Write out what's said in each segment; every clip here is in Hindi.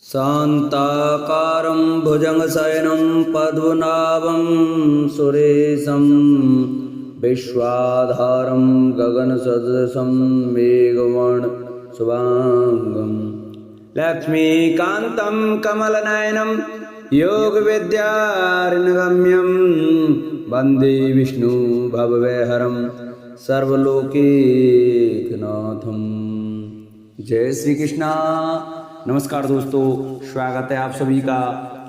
शान्ताकारं भुजगशयनं पद्मनाभं सुरेशं विश्वाधारं गगनसदृशं मेघवर्णशुभाङ्गं लक्ष्मीकान्तं कमलनयनं योगविद्यार्णगम्यं वन्दे विष्णु भवभयहरं सर्वलोकैकनाथं। जय श्री कृष्णा। नमस्कार दोस्तों, स्वागत है आप सभी का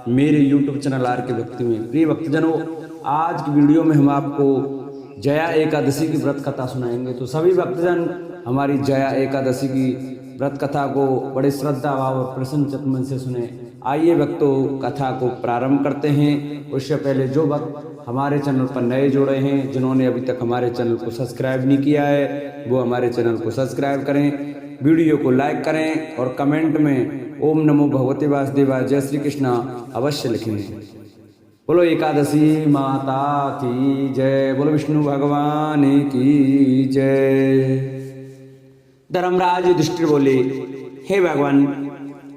मेरे YouTube चैनल आर के भक्ति में। प्रिय भक्तजनों, आज की वीडियो में हम आपको जया एकादशी की व्रत कथा सुनाएंगे। तो सभी भक्तजन हमारी जया एकादशी की व्रत कथा को बड़े श्रद्धा भाव और प्रसन्न चित्त मन से सुने। आइए भक्तों, कथा को प्रारंभ करते हैं। उससे पहले जो भक्त हमारे चैनल पर नए जुड़े हैं, जिन्होंने अभी तक हमारे चैनल को सब्सक्राइब नहीं किया है, वो हमारे चैनल को सब्सक्राइब करें, वीडियो को लाइक करें और कमेंट में ओम नमो भगवते वासुदेवाय जय श्री कृष्णा अवश्य लिखें। बोलो एकादशी माता की जय, बोलो विष्णु भगवान की जय। धर्मराज युधिष्ठिर बोले, हे भगवान,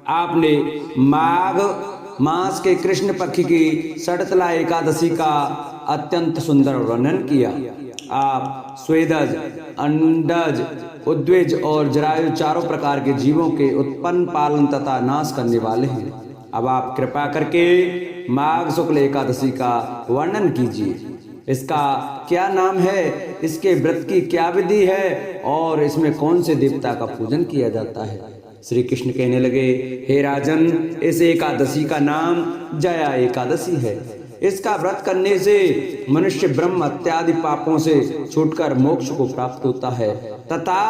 आपने माघ मास के कृष्ण पक्ष की षटतला एकादशी का अत्यंत सुंदर वर्णन किया। आप स्वेदज, अंडज, उद्वेज और जरायु चारों प्रकार के जीवों के उत्पन्न, पालन तथा नाश करने वाले हैं। अब आप कृपा करके माघ शुक्ल एकादशी का वर्णन कीजिए। इसका क्या नाम है, इसके व्रत की क्या विधि है और इसमें कौन से देवता का पूजन किया जाता है। श्री कृष्ण कहने लगे, हे राजन, इस एकादशी का नाम जया एकादशी है। इसका व्रत करने से मनुष्य ब्रह्म इत्यादि पापों से छूटकर मोक्ष को प्राप्त होता है तथा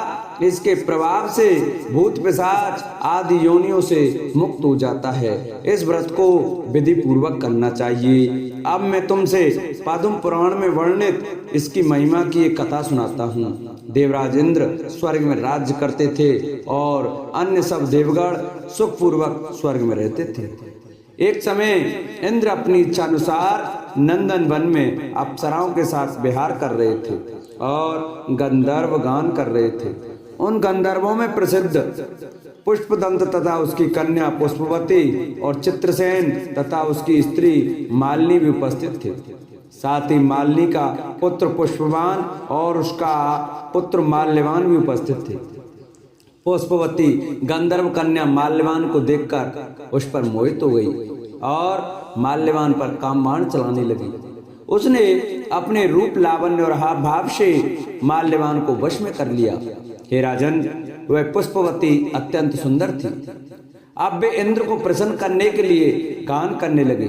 इसके प्रभाव से भूत पिशाच आदि योनियों से मुक्त हो जाता है। इस व्रत को विधि पूर्वक करना चाहिए। अब मैं तुमसे पद्म पुराण में वर्णित इसकी महिमा की एक कथा सुनाता हूँ। देवराज इंद्र स्वर्ग में राज्य करते थे और अन्य सब देवगण सुखपूर्वक स्वर्ग में रहते थे। एक समय इंद्र अपनी इच्छा अनुसार नंदन वन में अप्सराओं के साथ विहार कर रहे थे और गंधर्व गान कर रहे थे। उन गंधर्वों में प्रसिद्ध पुष्पदंत तथा उसकी कन्या पुष्पवती और चित्रसेन तथा उसकी स्त्री मालिनी भी उपस्थित थे। साथ ही मालिनी का पुत्र पुष्पवान और उसका पुत्र माल्यवान भी उपस्थित थे। पुष्पवती गंधर्व कन्या माल्यवान को देखकर उस पर मोहित हो गई और माल्यवान पर कामबाण चलाने लगी। उसने अपने रूप, लावण्य और हाव भाव से माल्यवान को वश में कर लिया। हे राजन, वह पुष्पवती अत्यंत सुंदर थी। अब वे इंद्र को प्रसन्न करने के लिए गान करने लगे,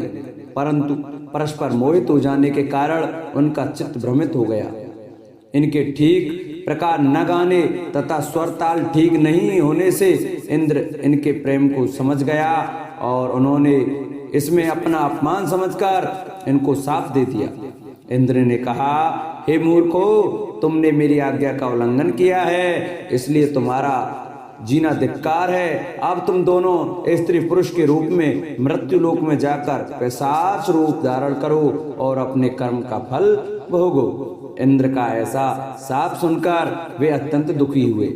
परंतु परस्पर मोहित हो जाने के कारण उनका चित्त भ्रमित हो गया। इनके ठीक प्रकार न गाने तथा स्वर ताल ठीक नहीं होने से इंद्र इनके प्रेम को समझ गया और उन्होंने इसमें अपना अपमान समझकर इनको शाप दे दिया। इंद्र ने कहा, हे मूर्खो, तुमने मेरी आज्ञा का उल्लंघन किया है, इसलिए तुम्हारा जीना धिक्कार है। अब तुम दोनों स्त्री पुरुष के रूप में मृत्यु लोक में जाकर पिशाच रूप धारण करो और अपने कर्म का फल भोगो। इंद्र का ऐसा शाप सुनकर वे अत्यंत दुखी हुए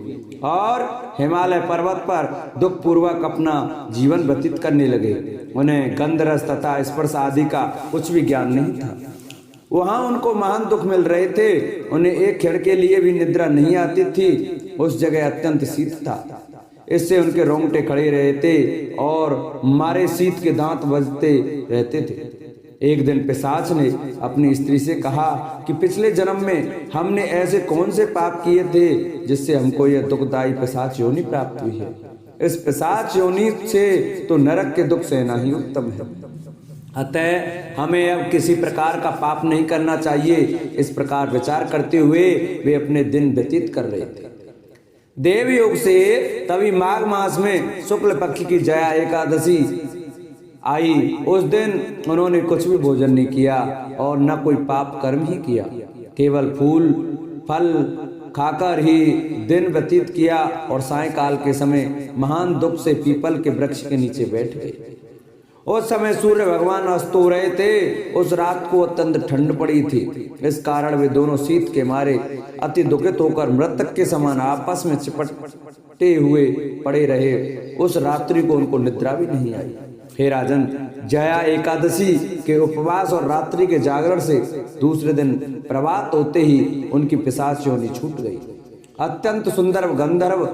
और हिमालय पर्वत पर दुख पूर्वक अपना जीवन व्यतीत करने लगे। उन्हें गंध रस तथा स्पर्श आदि का कुछ भी ज्ञान नहीं था। वहां उनको महान दुख मिल रहे थे। उन्हें एक क्षण के लिए भी निद्रा नहीं आती थी। उस जगह अत्यंत शीत था, इससे उनके रोंगटे खड़े रहते और मारे शीत के दांत बजते रहते थे। एक दिन पिशाच ने अपनी स्त्री से कहा कि पिछले जन्म में हमने ऐसे कौन से पाप किए थे जिससे हमको यह दुखदायी पिशाच योनि प्राप्त हुई है। इस पिशाच योनि से तो नरक के दुख सहना ही उत्तम है। अतः हमें अब किसी प्रकार का पाप नहीं करना चाहिए। इस प्रकार विचार करते हुए वे अपने दिन व्यतीत कर रहे थे। देवयोग से तभी माघ मास में शुक्ल पक्ष की जया एकादशी आई। उस दिन उन्होंने कुछ भी भोजन नहीं किया और न कोई पाप कर्म ही किया, केवल फूल फल खाकर ही दिन व्यतीत किया और सायंकाल के समय महान दुख से पीपल के वृक्ष के नीचे बैठ गए। उस समय सूर्य भगवान अस्त हो रहे थे। उस रात को अत्यंत ठंड पड़ी थी। इस कारण वे दोनों शीत के मारे अति दुखित होकर मृतक के समान आपस में चिपट छुट्टे हुए पड़े रहे। उस रात्रि को उनको निद्रा भी नहीं आई। हे राजन, जया एकादशी के उपवास और रात्रि के जागरण से दूसरे दिन प्रभात होते ही उनकी पिशाच योनि छूट गई। अत्यंत सुंदर गंधर्व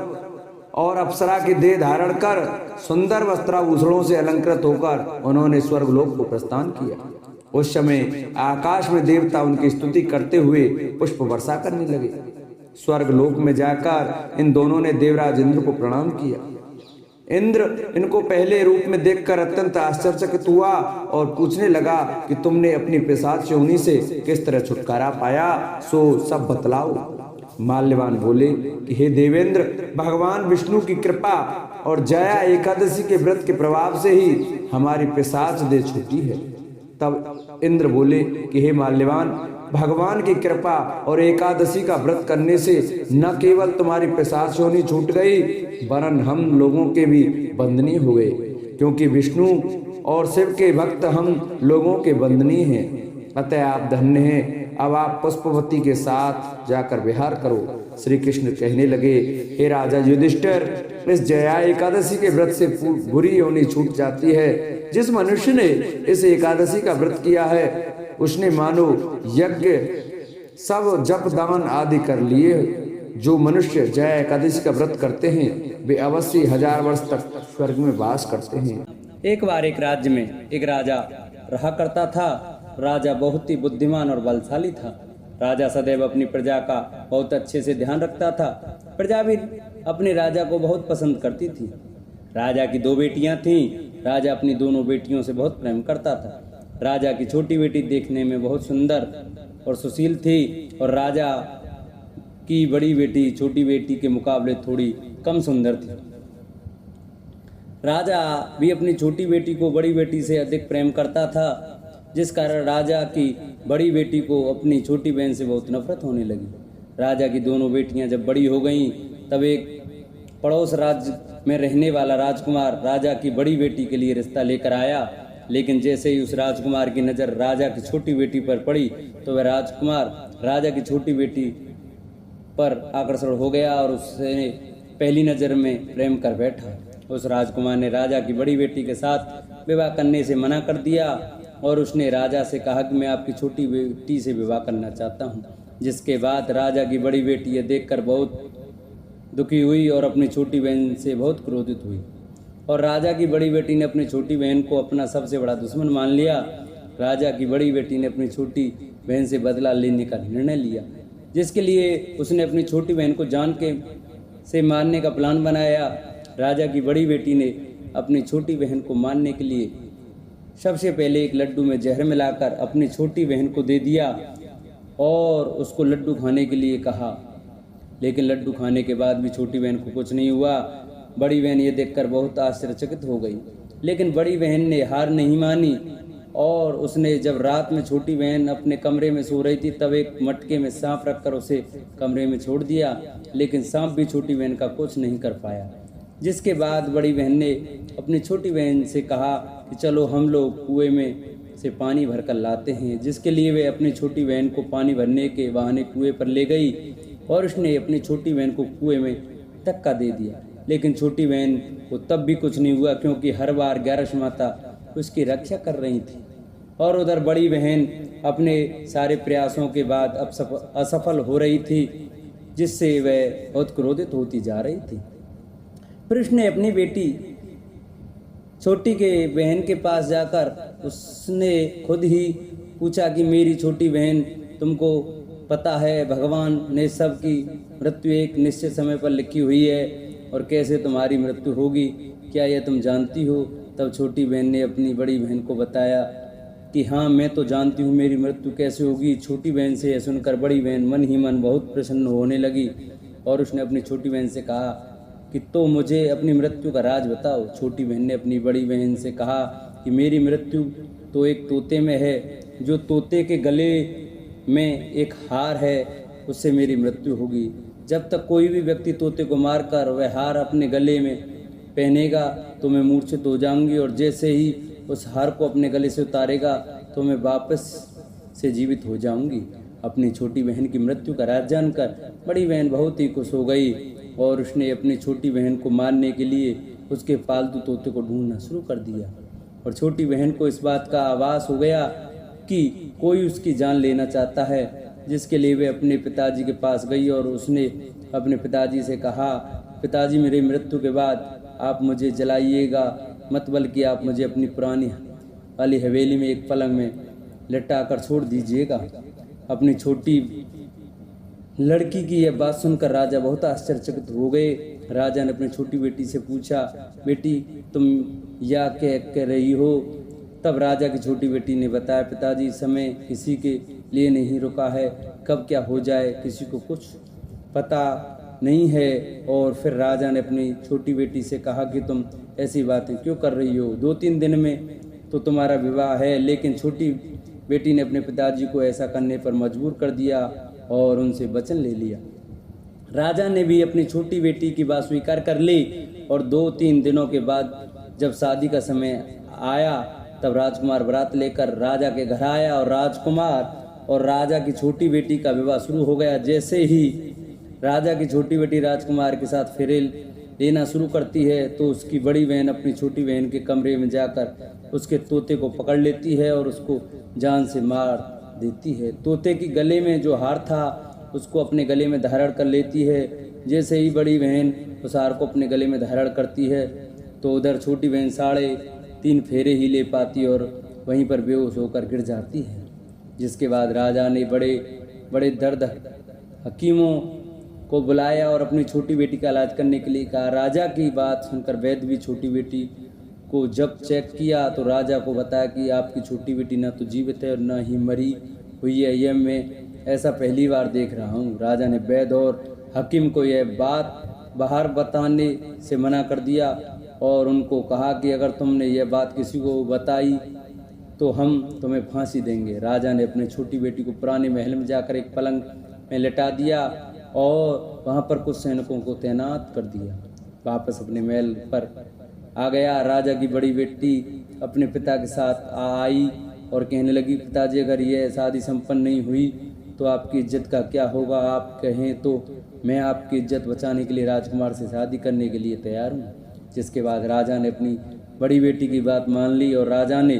और अप्सरा की देह धारण कर सुंदर वस्त्राभूषणों से अलंकृत होकर उन्होंने स्वर्गलोक को प्रस्थान किया। उस समय आकाश में देवता उनकी स्तुति करते हुए पुष्प वर्षा करने लगे। स्वर्गलोक में जाकर इन दोनों ने देवराज इंद्र को प्रणाम किया। इंद्र इनको पहले रूप में देखकर अत्यंत आश्चर्यचकित हुआ और पूछने लगा कि तुमने अपनी पिशाच योनि से किस तरह छुटकारा पाया, सो सब बतलाओ। माल्यवान बोले कि हे देवेंद्र, भगवान विष्णु की कृपा और जया एकादशी के व्रत के प्रभाव से ही हमारी पिशाच देह छूटी है। तब इंद्र बोले कि हे माल्यवान, भगवान की कृपा और एकादशी का व्रत करने से न केवल तुम्हारी पिशाच योनि छूट गई, वरन हम लोगों के भी बंधनी हो गए, क्योंकि विष्णु और शिव के भक्त हम लोगों के बंधनी हैं। अतः आप धन्य हैं। अब आप पुष्पवती के साथ जाकर विहार करो। श्री कृष्ण कहने लगे, हे राजा युधिष्ठिर, इस जया एकादशी के व्रत से बुरी योनि छूट जाती है। जिस मनुष्य ने इस एकादशी का व्रत किया है, उसने मानो यज्ञ सब जप दान आदि कर लिए। जो मनुष्य जया एकादशी का व्रत करते हैं, वे अवश्य 1000 वर्ष तक स्वर्ग में वास करते हैं। एक बार एक राज्य में एक राजा रहा करता था। राजा बहुत ही बुद्धिमान और बलशाली था। राजा सदैव अपनी प्रजा का बहुत अच्छे से ध्यान रखता था। प्रजा भी अपने राजा को बहुत पसंद करती थी। राजा की 2 बेटियां थीं। राजा अपनी दोनों बेटियों से बहुत प्रेम करता था। राजा की छोटी बेटी देखने में बहुत सुंदर और सुशील थी और राजा की बड़ी बेटी छोटी बेटी के मुकाबले थोड़ी कम सुंदर थी। राजा भी अपनी छोटी बेटी को बड़ी बेटी से अधिक प्रेम करता था, जिस कारण राजा की बड़ी बेटी को अपनी छोटी बहन से बहुत नफरत होने लगी। राजा की दोनों बेटियां जब बड़ी हो गईं, तब एक पड़ोस राज्य में रहने वाला राजकुमार राजा की बड़ी बेटी के लिए रिश्ता लेकर आया। लेकिन जैसे ही उस राजकुमार की नज़र राजा की छोटी बेटी पर पड़ी, तो वह राजकुमार राजा की छोटी बेटी पर आकर्षण हो गया और उसने पहली नज़र में प्रेम कर बैठा। उस राजकुमार ने राजा की बड़ी बेटी के साथ विवाह करने से मना कर दिया और उसने राजा से कहा कि मैं आपकी छोटी बेटी से विवाह करना चाहता हूँ। जिसके बाद राजा की बड़ी बेटी यह देखकर बहुत दुखी हुई और अपनी छोटी बहन से बहुत क्रोधित हुई और राजा की बड़ी बेटी ने अपनी छोटी बहन को अपना सबसे बड़ा दुश्मन मान लिया। राजा की बड़ी बेटी ने अपनी छोटी बहन से बदला लेने का निर्णय लिया, जिसके लिए उसने अपनी छोटी बहन को जान के से मारने का प्लान बनाया। राजा की बड़ी बेटी ने अपनी छोटी बहन को मारने के लिए सबसे पहले एक लड्डू में जहर मिलाकर अपनी छोटी बहन को दे दिया और उसको लड्डू खाने के लिए कहा। लेकिन लड्डू खाने के बाद भी छोटी बहन को कुछ नहीं हुआ। बड़ी बहन ये देखकर बहुत आश्चर्यचकित हो गई, लेकिन बड़ी बहन ने हार नहीं मानी और उसने जब रात में छोटी बहन अपने कमरे में सो रही थी, तब एक मटके में सांप रखकर उसे कमरे में छोड़ दिया। लेकिन सांप भी छोटी बहन का कुछ नहीं कर पाया। जिसके बाद बड़ी बहन ने अपनी छोटी बहन से कहा कि चलो हम लोग कुएं में से पानी भरकर लाते हैं, जिसके लिए वे अपनी छोटी बहन को पानी भरने के बहाने कुएं पर ले गई और उसने अपनी छोटी बहन को कुएं में धक्का दे दिया। लेकिन छोटी बहन को तब भी कुछ नहीं हुआ, क्योंकि हर बार ग्यारस माता उसकी रक्षा कर रही थी। और उधर बड़ी बहन अपने सारे प्रयासों के बाद अब असफल हो रही थी, जिससे वह बहुत क्रोधित होती जा रही थी। फिर उसने अपनी बेटी छोटी के बहन के पास जाकर उसने खुद ही पूछा कि मेरी छोटी बहन, तुमको पता है भगवान ने सबकी मृत्यु एक निश्चित समय पर लिखी हुई है और कैसे तुम्हारी मृत्यु होगी, क्या यह तुम जानती हो? तब छोटी बहन ने अपनी बड़ी बहन को बताया कि हाँ, मैं तो जानती हूँ मेरी मृत्यु कैसे होगी। छोटी बहन से यह सुनकर बड़ी बहन मन ही मन बहुत प्रसन्न होने लगी और उसने अपनी छोटी बहन से कहा कि तो मुझे अपनी मृत्यु का राज बताओ। छोटी बहन ने अपनी बड़ी बहन से कहा कि मेरी मृत्यु तो एक तोते में है, जो तोते के गले में एक हार है, उससे मेरी मृत्यु होगी। जब तक कोई भी व्यक्ति तोते को मारकर वह हार अपने गले में पहनेगा तो मैं मूर्छित हो जाऊंगी, और जैसे ही उस हार को अपने गले से उतारेगा तो मैं वापस से जीवित हो जाऊंगी। अपनी छोटी बहन की मृत्यु का राज जानकर बड़ी बहन बहुत ही खुश हो गई और उसने अपनी छोटी बहन को मारने के लिए उसके पालतू तोते को ढूंढना शुरू कर दिया। और छोटी बहन को इस बात का आभास हो गया कि कोई उसकी जान लेना चाहता है, जिसके लिए वे अपने पिताजी के पास गई और उसने अपने पिताजी से कहा, पिताजी मेरी मृत्यु के बाद आप मुझे जलाइएगा मत, बल्कि आप मुझे अपनी पुरानी वाली हवेली में एक पलंग में लटा कर छोड़ दीजिएगा। अपनी छोटी लड़की की यह बात सुनकर राजा बहुत आश्चर्यचकित हो गए। राजा ने अपनी छोटी बेटी से पूछा, बेटी तुम या कह रही हो? तब राजा की छोटी बेटी ने बताया, पिताजी समय किसी के लिए नहीं रुका है, कब क्या हो जाए किसी को कुछ पता नहीं है। और फिर राजा ने अपनी छोटी बेटी से कहा कि तुम ऐसी बातें क्यों कर रही हो, 2-3 दिन में तो तुम्हारा विवाह है। लेकिन छोटी बेटी ने अपने पिताजी को ऐसा करने पर मजबूर कर दिया और उनसे वचन ले लिया। राजा ने भी अपनी छोटी बेटी की बात स्वीकार कर ली और 2-3 दिनों के बाद जब शादी का समय आया तब राजकुमार बारात लेकर राजा के घर आया और राजकुमार और राजा की छोटी बेटी का विवाह शुरू हो गया। जैसे ही राजा की छोटी बेटी राजकुमार के साथ फेरे लेना शुरू करती है तो उसकी बड़ी बहन अपनी छोटी बहन के कमरे में जाकर उसके तोते को पकड़ लेती है और उसको जान से मार देती है। तोते की गले में जो हार था उसको अपने गले में धारण कर लेती है। जैसे ही बड़ी बहन उस हार को अपने गले में धारण करती है तो उधर छोटी बहन 3.5 फेरे ही ले पाती और वहीं पर बेहोश होकर गिर जाती है। जिसके बाद राजा ने बड़े बड़े दर्द हकीमों को बुलाया और अपनी छोटी बेटी का इलाज करने के लिए कहा। राजा की बात सुनकर वैद्य भी छोटी बेटी को जब चेक किया तो राजा को बताया कि आपकी छोटी बेटी न तो जीवित है और न ही मरी हुई है, यह मैं ऐसा पहली बार देख रहा हूँ। राजा ने वैद्य और हकीम को यह बात बाहर बताने से मना कर दिया और उनको कहा कि अगर तुमने यह बात किसी को बताई तो हम तुम्हें फांसी देंगे। राजा ने अपनी छोटी बेटी को पुराने महल में जाकर एक पलंग में लिटा दिया और वहाँ पर कुछ सैनिकों को तैनात कर दिया। वापस अपने महल पर आ गया। राजा की बड़ी बेटी अपने पिता के साथ आई और कहने लगी, पिताजी अगर यह शादी संपन्न नहीं हुई तो आपकी इज्जत का क्या होगा? आप कहें तो मैं आपकी इज्जत बचाने के लिए राजकुमार से शादी करने के लिए तैयार हूँ। जिसके बाद राजा ने अपनी बड़ी बेटी की बात मान ली और राजा ने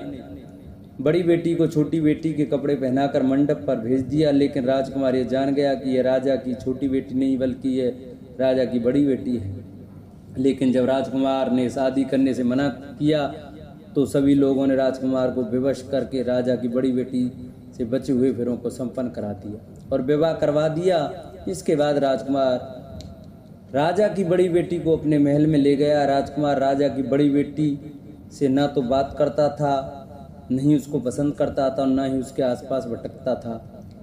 बड़ी बेटी को छोटी बेटी के कपड़े पहनाकर मंडप पर भेज दिया। लेकिन राजकुमार ये जान गया कि यह राजा की छोटी बेटी नहीं बल्कि यह राजा की बड़ी बेटी है। लेकिन जब राजकुमार ने शादी करने से मना किया तो सभी लोगों ने राजकुमार को विवश करके राजा की बड़ी बेटी से बचे हुए फेरों को संपन्न करा दिया और विवाह करवा दिया। इसके बाद राजकुमार राजा की बड़ी बेटी को अपने महल में ले गया। राजकुमार राजा की बड़ी बेटी से न तो बात करता था, नहीं उसको पसंद करता था और न ही उसके आसपास भटकता था।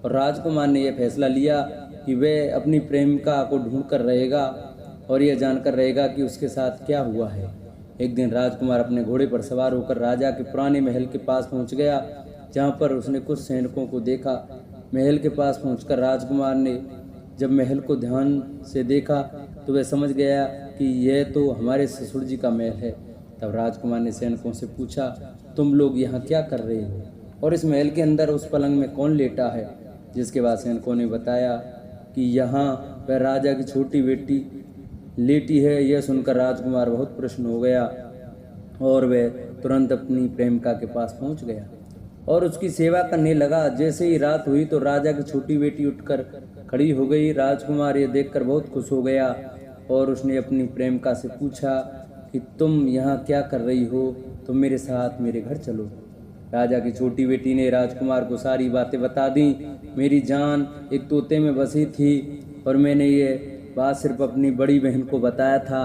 और राजकुमार ने यह फैसला लिया कि वह अपनी प्रेमिका को ढूंढ कर रहेगा और यह जानकर रहेगा कि उसके साथ क्या हुआ है। एक दिन राजकुमार अपने घोड़े पर सवार होकर राजा के पुराने महल के पास पहुंच गया, जहां पर उसने कुछ सैनिकों को देखा। महल के पास पहुंचकर राजकुमार ने जब महल को ध्यान से देखा तो वह समझ गया कि यह तो हमारे ससुर जी का महल है। तब राजकुमार ने सैनिकों से पूछा, तुम लोग यहाँ क्या कर रहे हो और इस महल के अंदर उस पलंग में कौन लेटा है? जिसके बाद सैनिकों ने बताया कि यहाँ वह राजा की छोटी बेटी लेटी है। यह सुनकर राजकुमार बहुत प्रसन्न हो गया और वह तुरंत अपनी प्रेमिका के पास पहुंच गया और उसकी सेवा करने लगा। जैसे ही रात हुई तो राजा की छोटी बेटी उठकर खड़ी हो गई। राजकुमार ये देखकर बहुत खुश हो गया और उसने अपनी प्रेमिका से पूछा कि तुम यहाँ क्या कर रही हो? तुम मेरे साथ मेरे घर चलो। राजा की छोटी बेटी ने राजकुमार को सारी बातें बता दी। मेरी जान एक तोते में बसी थी और मैंने ये बात सिर्फ अपनी बड़ी बहन को बताया था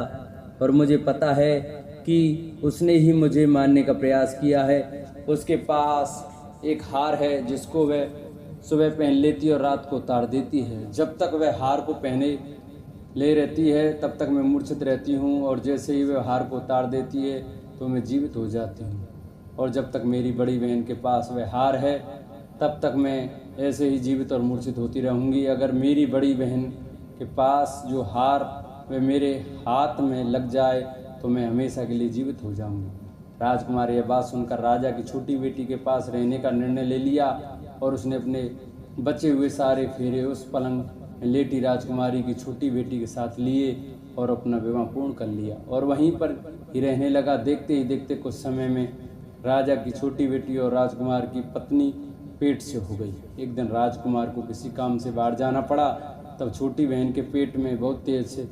और मुझे पता है कि उसने ही मुझे मारने का प्रयास किया है। उसके पास एक हार है जिसको वह सुबह पहन लेती है और रात को उतार देती है। जब तक वह हार को पहने ले रहती है तब तक मैं मूर्छित रहती हूँ और जैसे ही वह हार को उतार देती है तो मैं जीवित हो जाती हूँ। और जब तक मेरी बड़ी बहन के पास वह हार है तब तक मैं ऐसे ही जीवित और मूर्छित होती रहूँगी। अगर मेरी बड़ी बहन के पास जो हार वह मेरे हाथ में लग जाए तो मैं हमेशा के लिए जीवित हो जाऊँगी। राजकुमार यह बात सुनकर राजा की छोटी बेटी के पास रहने का निर्णय ले लिया और उसने अपने बचे हुए सारे फेरे उस पलंग में लेटी राजकुमारी की छोटी बेटी के साथ लिए और अपना विवाह पूर्ण कर लिया और वहीं पर ही रहने लगा। देखते ही देखते कुछ समय में राजा की छोटी बेटी और राजकुमार की पत्नी पेट से हो गई। एक दिन राजकुमार को किसी काम से बाहर जाना पड़ा, तब छोटी बहन के पेट में बहुत तेज से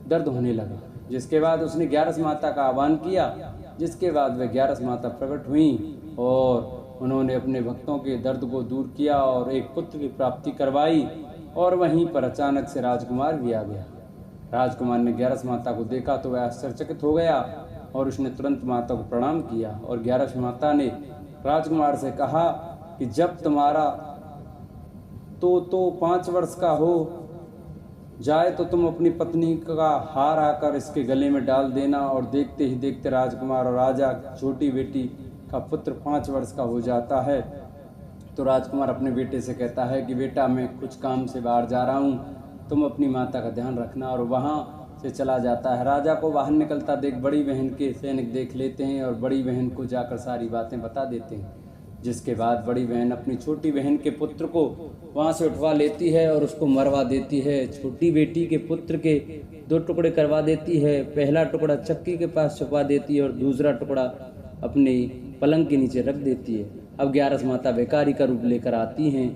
दर्द होने लगा, जिसके बाद उसने 11 माता का आह्वान किया, जिसके बाद वह 11 माता प्रकट हुई और उन्होंने अपने भक्तों के दर्द को दूर किया और एक पुत्र की प्राप्ति करवाई। और वहीं पर अचानक से राजकुमार भी आ गया। राजकुमार ने 11 माता को देखा तो वह आश्चर्यचकित हो गया और उसने तुरंत माता को प्रणाम किया। और 11 माता ने राजकुमार से कहा कि जब तुम्हारा तो 5 वर्ष का हो जाए तो तुम अपनी पत्नी का हार आकर इसके गले में डाल देना। और देखते ही देखते राजकुमार और राजा छोटी बेटी का पुत्र 5 वर्ष का हो जाता है। तो राजकुमार अपने बेटे से कहता है कि बेटा, मैं कुछ काम से बाहर जा रहा हूँ, तुम अपनी माता का ध्यान रखना। और वहाँ से चला जाता है। राजा को बाहर निकलता देख बड़ी बहन के सैनिक देख लेते हैं और बड़ी बहन को जाकर सारी बातें बता देते हैं, जिसके बाद बड़ी बहन अपनी छोटी बहन के पुत्र को वहाँ से उठवा लेती है और उसको मरवा देती है। छोटी बेटी के पुत्र के 2 टुकड़े करवा देती है। पहला टुकड़ा चक्की के पास छुपा देती है और दूसरा टुकड़ा अपने पलंग के नीचे रख देती है। अब 11 माता भिखारी का रूप लेकर आती हैं।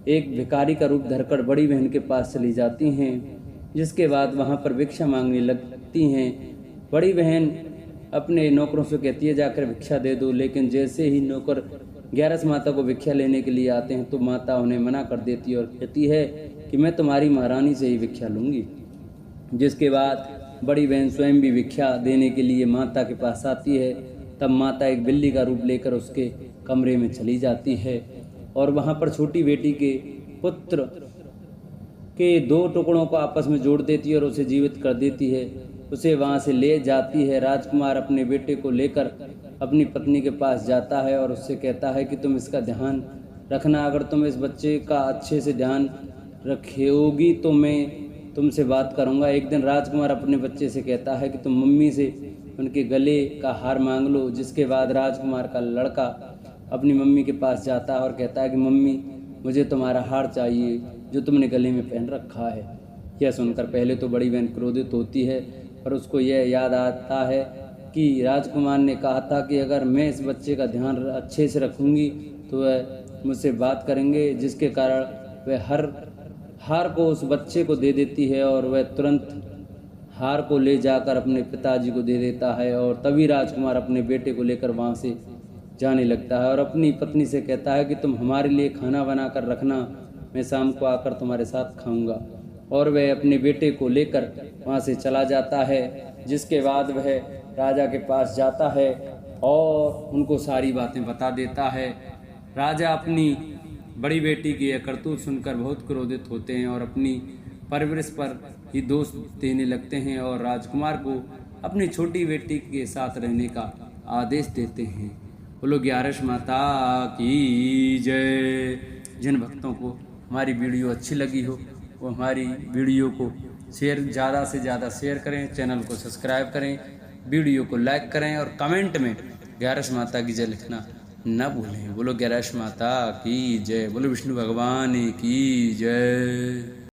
एक भिखारी का रूप धरकर बड़ी बहन के पास चली जाती हैं, जिसके बाद वहाँ पर भिक्षा मांगने लगती हैं। बड़ी बहन अपने नौकरों से कहती है जाकर भिक्षा दे दो, लेकिन जैसे ही नौकर 11 माता को भिक्षा लेने के लिए आते हैं तो माता उन्हें मना कर देती है और कहती है कि मैं तुम्हारी महारानी से ही भिक्षा लूँगी। जिसके बाद बड़ी बहन स्वयं भी भिक्षा देने के लिए माता के पास आती है। तब माता एक बिल्ली का रूप लेकर उसके कमरे में चली जाती है और वहाँ पर छोटी बेटी के पुत्र के 2 टुकड़ों को आपस में जोड़ देती है और उसे जीवित कर देती है। उसे वहाँ से ले जाती है। राजकुमार अपने बेटे को लेकर अपनी पत्नी के पास जाता है और उससे कहता है कि तुम इसका ध्यान रखना, अगर तुम इस बच्चे का अच्छे से ध्यान रखोगी तो मैं तुमसे बात करूँगा। एक दिन राजकुमार अपने बच्चे से कहता है कि तुम मम्मी से उनके गले का हार मांग लो। जिसके बाद राजकुमार का लड़का अपनी मम्मी के पास जाता है और कहता है कि मम्मी, मुझे तुम्हारा हार चाहिए जो तुमने गले में पहन रखा है। यह सुनकर पहले तो बड़ी बहन क्रोधित होती है, पर उसको यह याद आता है कि राजकुमार ने कहा था कि अगर मैं इस बच्चे का ध्यान अच्छे से रखूँगी तो वह मुझसे बात करेंगे, जिसके कारण वह हार को उस बच्चे को दे देती है और वह तुरंत हार को ले जाकर अपने पिताजी को दे देता है। और तभी राजकुमार अपने बेटे को लेकर वहाँ से जाने लगता है और अपनी पत्नी से कहता है कि तुम हमारे लिए खाना बना कर रखना, मैं शाम को आकर तुम्हारे साथ खाऊंगा। और वह अपने बेटे को लेकर वहाँ से चला जाता है। जिसके बाद वह राजा के पास जाता है और उनको सारी बातें बता देता है। राजा अपनी बड़ी बेटी की यह करतूत सुनकर बहुत क्रोधित होते हैं और अपनी परवरिश पर ही दोष देने लगते हैं और राजकुमार को अपनी छोटी बेटी के साथ रहने का आदेश देते हैं। बोलो 11 माता की जय। जिन भक्तों को हमारी वीडियो अच्छी लगी हो वो हमारी वीडियो को ज़्यादा से ज़्यादा शेयर करें, चैनल को सब्सक्राइब करें, वीडियो को लाइक करें और कमेंट में 11 माता की जय लिखना न भूलें। बोलो 11 माता की जय। बोलो विष्णु भगवान की जय।